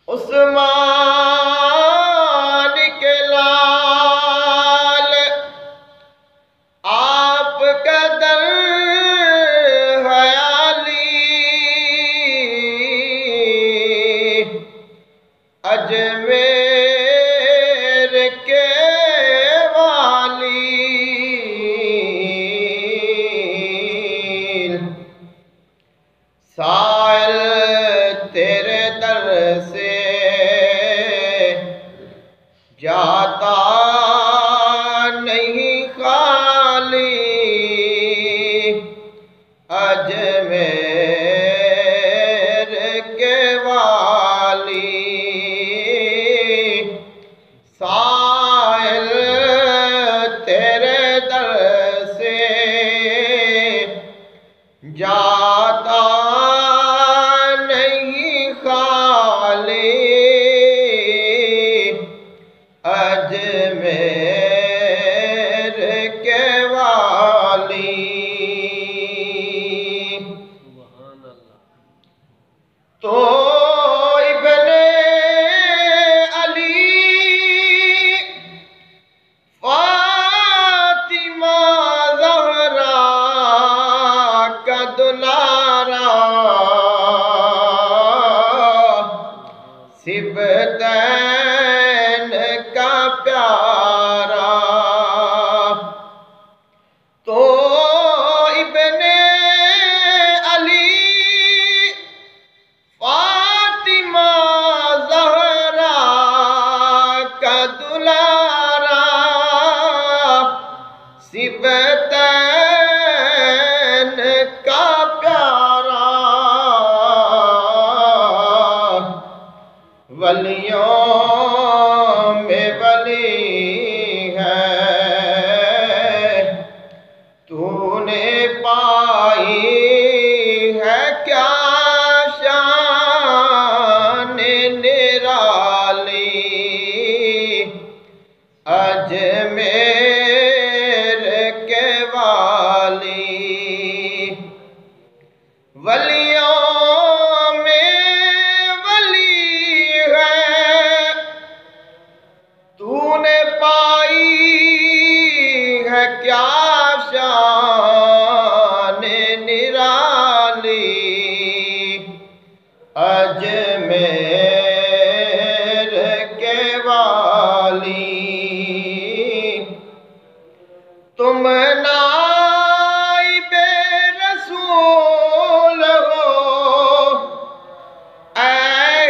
عثمان کے لال آپ کا در ہے علی، اجمیر کے والی، سائل تیرے در سے جاتا نہیں خالی، اجمیر کے والی، سائل تیرے در سے جاتا نہیں خالی، اجمیر کے والی۔ تو ابن علی فاطمہ زہرا کا دلارا، صبتین کا پیارا، تو ابن علی فاطمہ زہرا کا دلارا، صبتین کا پیارا، ولیوں میں ولی ہے، تو نے پائی ہے کیا شان نرالی، اجمیر کے والی، ولیوں میں ولی ہے، تو نے پائی ہے کیا شان نرالی، اجمیر کے والی، تم نائب رسول ہو اے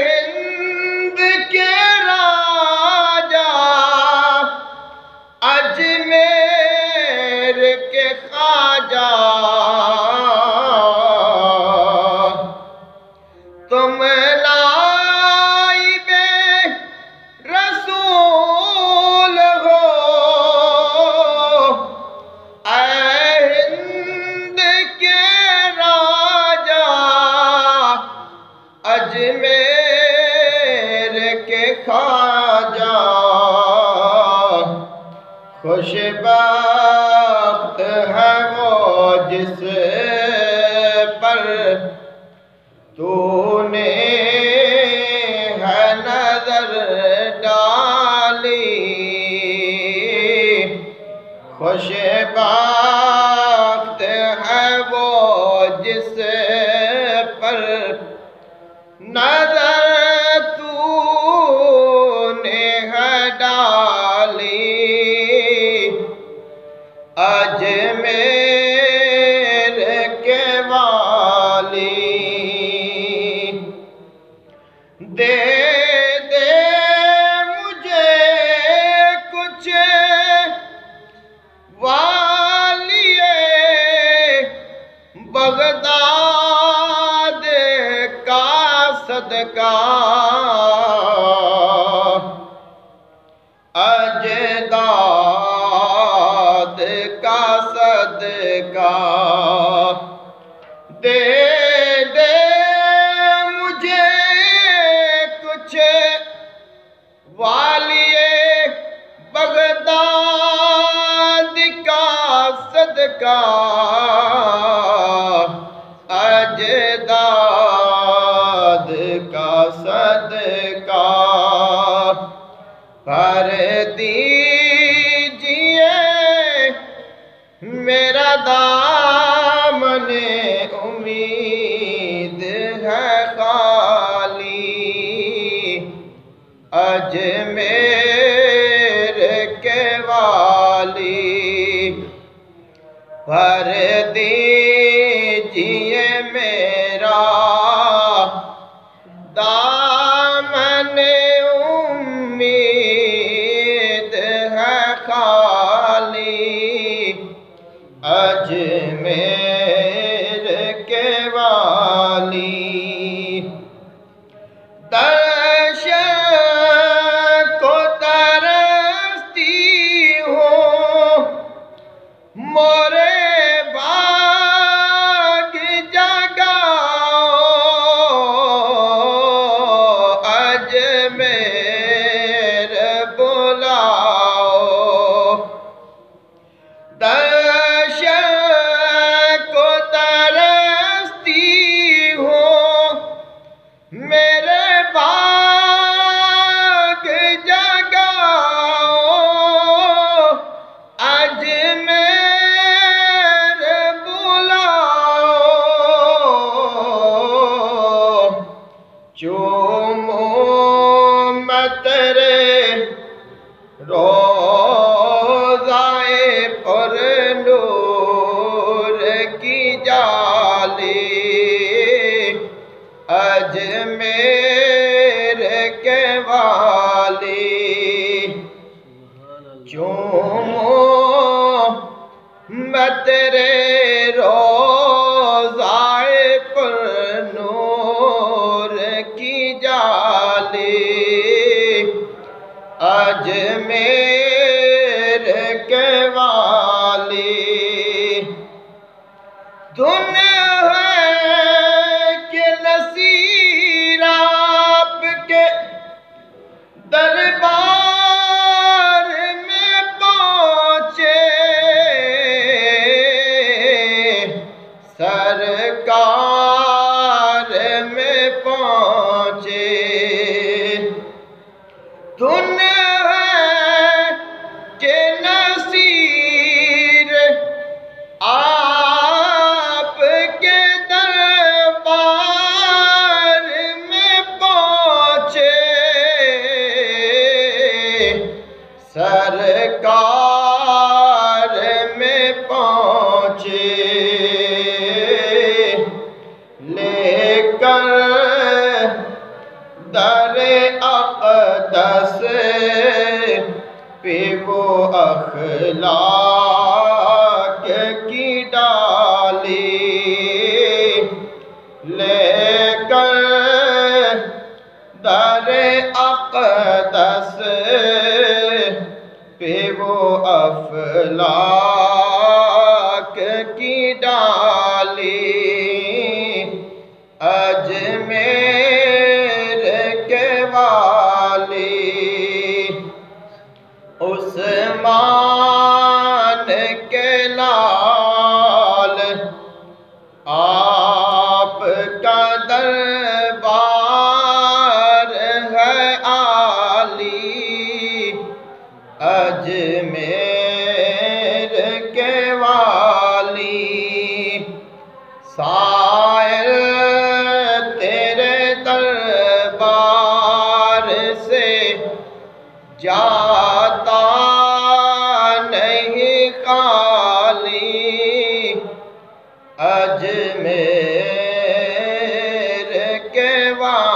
ہند کے راجا، اجمیر کے خواجہ، تم نائب رسول ہو اے ہند کے راجا، اجمیر کے خواجہ، خوش بخت ہے وہ جس پر تو نے ہے نظر ڈالی، خوش بخت ہے وہ جس پر نظر تو نے ہے ڈالی، اجمیر کے والی، دے دے مجھے کچھ والی بغداد کا صدقہ، اجداد کا صدقہ، دے دے مجھے کچھ والی بغداد کا صدقہ، اجداد کا صدقہ، بھر دیجئے میرا دامن امید ہے خالی، اجمیر کے والی، بھر دیجئے میرا دامن امید ہے خالی، اجمیر کے والی، درش کو ترستی ہوں مورے باغ جگاؤ، اجمیر بلاؤ، درش کو ترستی ہوں میرے باغ جگاؤ، اجمیر بلاؤ، چوموں میں تیرے روضائے پر نور کی جالی، اجمیر کے والی، چوموں میں تیرے روضائے پر نور کی جالی، اجمیر کے والی، دھن ہے کہ نصیر آپ کے دربار میں پہنچے، سرکار میں پہنچے، دھن ہے کہ نصیر آپ کے دربار میں پہنچے، سرکار میں پہنچے، لے کر در اقدس پہ وہ اخلاق کی ڈالی، لے کر در اقدس پہ وہ اخلاق کی ڈالی، اجمیر کے والی، عثمان کے لال آپ کا دربار ہے عالی، اجمیر کے والی، سائل تیرے دربار سے جاتا نہیں خالی، اجمیر کے والی۔